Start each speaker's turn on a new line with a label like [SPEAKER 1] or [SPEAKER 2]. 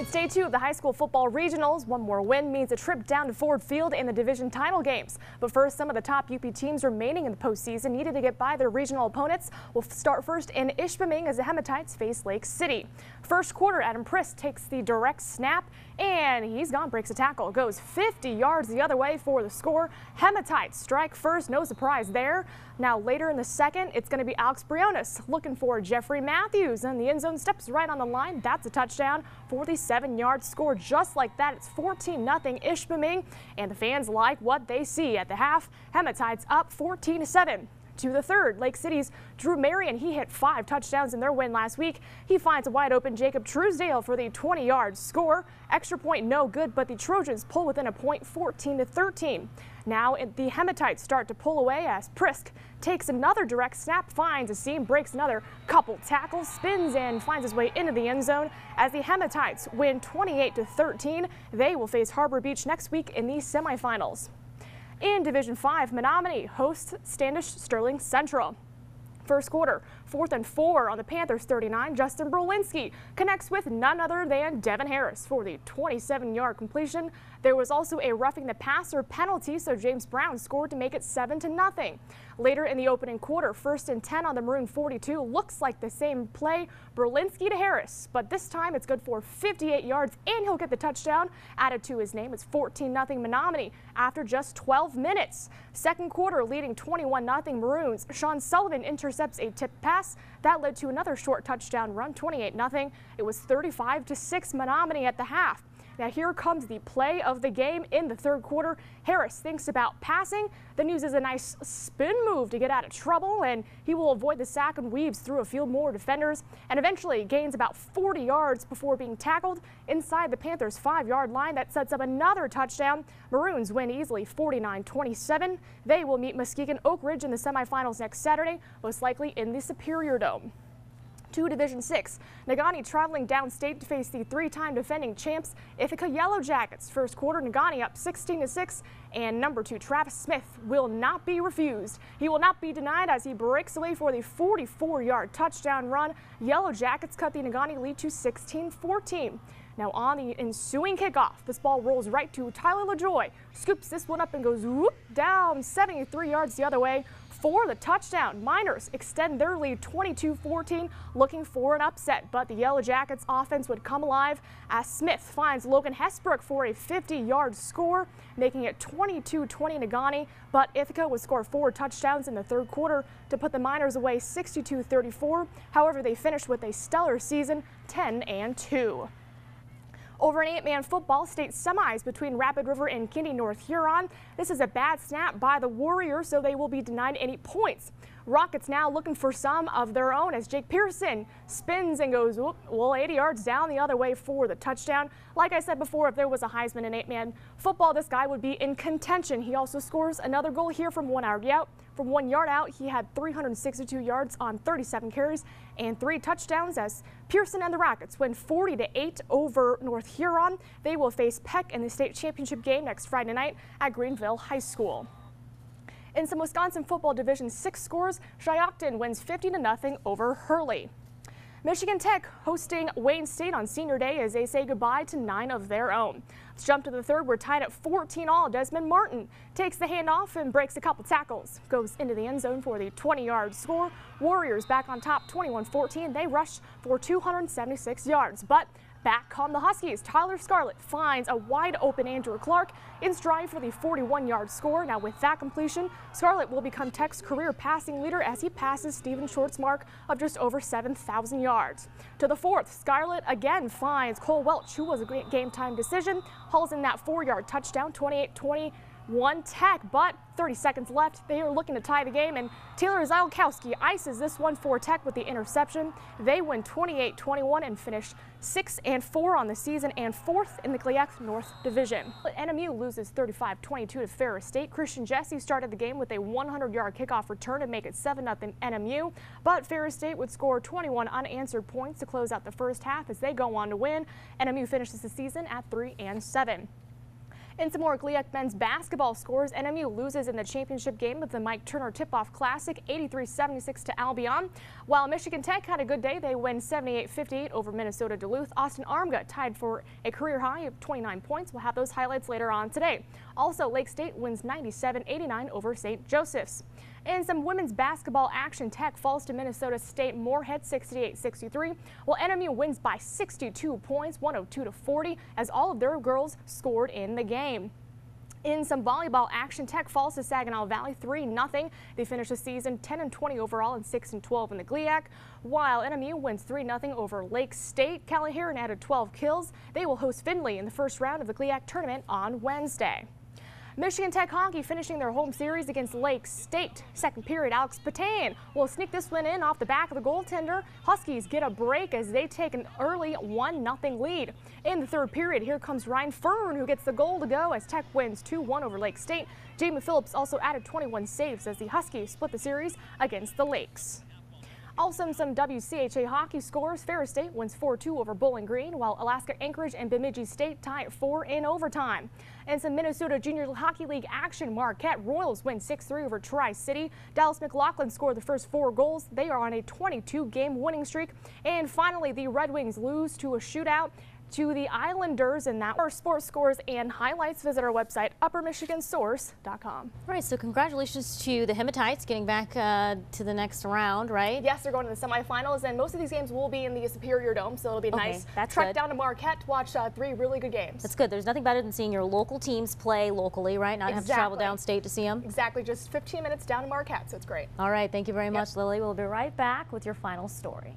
[SPEAKER 1] It's day 2 of the high school football regionals. One more win means a trip down to Ford Field in the division title games. But first, some of the top UP teams remaining in the postseason needed to get by their regional opponents. We'll start first in Ishpeming as the Hematites face Lake City. First quarter, Adam Priss takes the direct snap, and he's gone, breaks a tackle, goes 50 yards the other way for the score. Hematites strike first, no surprise there. Now later in the second, it's going to be Alex Briones looking for Jeffrey Matthews, and the end zone steps right on the line. That's a touchdown for the 7-yard score. Just like that, it's 14-0 Ishpeming, and the fans like what they see at the half. Hematites up 14-7. To the third, Lake City's Drew Marion, he hit 5 touchdowns in their win last week. He finds a wide open Jacob Truesdale for the 20-yard score. Extra point no good, but the Trojans pull within a point, 14-13. Now the Hematites start to pull away as Prisk takes another direct snap, finds a seam, breaks another couple tackles, spins and finds his way into the end zone. As the Hematites win 28-13, they will face Harbor Beach next week in the semifinals. In Division 5, Menominee hosts Standish-Sterling Central. First quarter, 4th and 4 on the Panthers 39. Justin Brolinski connects with none other than Devin Harris for the 27-yard completion. There was also a roughing the passer penalty, so James Brown scored to make it 7-0. Later in the opening quarter, 1st and 10 on the Maroon 42. Looks like the same play, Brolinski to Harris, but this time it's good for 58 yards and he'll get the touchdown added to his name. It's 14-0 Menominee after just 12 minutes. Second quarter, leading 21-0 Maroons. Sean Sullivan intercepts a tip pass that led to another short touchdown run, 28-0. It was 35-6 Menominee at the half. Now here comes the play of the game in the third quarter. Harris thinks about passing, then uses a nice spin move to get out of trouble, and he will avoid the sack and weaves through a field more defenders and eventually gains about 40 yards before being tackled inside the Panthers' 5-yard line. That sets up another touchdown. Maroons win easily 49-27. They will meet Muskegon Oak Ridge in the semifinals next Saturday, most likely in the Superior Dome. To Division 6, Negaunee traveling downstate to face the 3-time defending champs Ithaca Yellow Jackets. First quarter, Negaunee up 16-6, and number 2 Travis Smith will not be refused. He will not be denied as he breaks away for the 44-yard touchdown run. Yellow Jackets cut the Negaunee lead to 16-14. Now on the ensuing kickoff, this ball rolls right to Tyler LaJoy, scoops this one up and goes whoop down 73 yards the other way for the touchdown. Miners extend their lead 22-14, looking for an upset, but the Yellow Jackets offense would come alive as Smith finds Logan Hesbrook for a 50-yard score, making it 22-20 Negaunee, but Ithaca would score 4 touchdowns in the third quarter to put the Miners away 62-34. However, they finished with a stellar season, 10-2. Over in 8-man football, state semis between Rapid River and Kinde-North Huron. This is a bad snap by the Warriors, so they will be denied any points. Rockets now looking for some of their own as Jake Pearson spins and goes 80 yards down the other way for the touchdown. Like I said before, if there was a Heisman in 8-man football, this guy would be in contention. He also scores another goal here from 1 yard out. From 1 yard out, he had 362 yards on 37 carries and 3 touchdowns as Pearson and the Rockets win 40-8 over North Huron. They will face Peck in the state championship game next Friday night at Greenville High School. In some Wisconsin football Division 6 scores, Shiocton wins 50-0 over Hurley. Michigan Tech hosting Wayne State on senior day as they say goodbye to 9 of their own. Let's jump to the third. We're tied at 14-all. Desmond Martin takes the handoff and breaks a couple tackles. Goes into the end zone for the 20-yard score. Warriors back on top 21-14. They rush for 276 yards, but back come the Huskies. Tyler Scarlett finds a wide open Andrew Clark in stride for the 41-yard score. Now with that completion, Scarlett will become Tech's career passing leader as he passes Stephen Short's mark of just over 7,000 yards. To the fourth, Scarlett again finds Cole Welch, who was a great game time decision, hauls in that 4-yard touchdown, 28-21 Tech, but 30 seconds left. They are looking to tie the game, and Taylor Zylkowski ices this one for Tech with the interception. They win 28-21 and finish 6-4 on the season and 4th in the GLIAC North Division. NMU loses 35-22 to Ferris State. Christian Jesse started the game with a 100-yard kickoff return to make it 7-0 NMU, but Ferris State would score 21 unanswered points to close out the first half as they go on to win. NMU finishes the season at 3-7. In some more GLIAC men's basketball scores, NMU loses in the championship game of the Mike Turner Tip-Off Classic 83-76 to Albion. While Michigan Tech had a good day, they win 78-58 over Minnesota Duluth. Austin Armgut tied for a career high of 29 points. We'll have those highlights later on today. Also, Lake State wins 97-89 over St. Joseph's. In some women's basketball action, Tech falls to Minnesota State Moorhead 68-63, while NMU wins by 62 points, 102-40, as all of their girls scored in the game. In some volleyball action, Tech falls to Saginaw Valley 3-0. They finish the season 10-20 overall and 6-12 in the GLIAC, while NMU wins 3-0 over Lake State. Callie Heron added 12 kills. They will host Findlay in the first round of the GLIAC tournament on Wednesday. Michigan Tech hockey finishing their home series against Lake State. Second period, Alex Patan will sneak this one in off the back of the goaltender. Huskies get a break as they take an early 1-0 lead. In the third period, here comes Ryan Fern, who gets the goal to go as Tech wins 2-1 over Lake State. Jamie Phillips also added 21 saves as the Huskies split the series against the Lakes. Also, some WCHA hockey scores. Ferris State wins 4-2 over Bowling Green, while Alaska Anchorage and Bemidji State tie at 4 in overtime. And some Minnesota Junior Hockey League action. Marquette Royals win 6-3 over Tri-City. Dallas McLaughlin scored the first 4 goals. They are on a 22-game winning streak. And finally, the Red Wings lose to a shootout to the Islanders, and that are sports scores and highlights. Visit our website, uppermichigansource.com.
[SPEAKER 2] All right, so congratulations to the Hematites getting back to the next round, right?
[SPEAKER 1] Yes, they're going to the semifinals, and most of these games will be in the Superior Dome, so it'll be nice.
[SPEAKER 2] That's
[SPEAKER 1] trek
[SPEAKER 2] good.
[SPEAKER 1] down to Marquette to watch 3 really good games.
[SPEAKER 2] That's good. There's nothing better than seeing your local teams play locally, right? Not have to travel downstate to see them.
[SPEAKER 1] Exactly, just 15 minutes down to Marquette, so it's great.
[SPEAKER 2] All right, thank you very much, Lily. We'll be right back with your final story.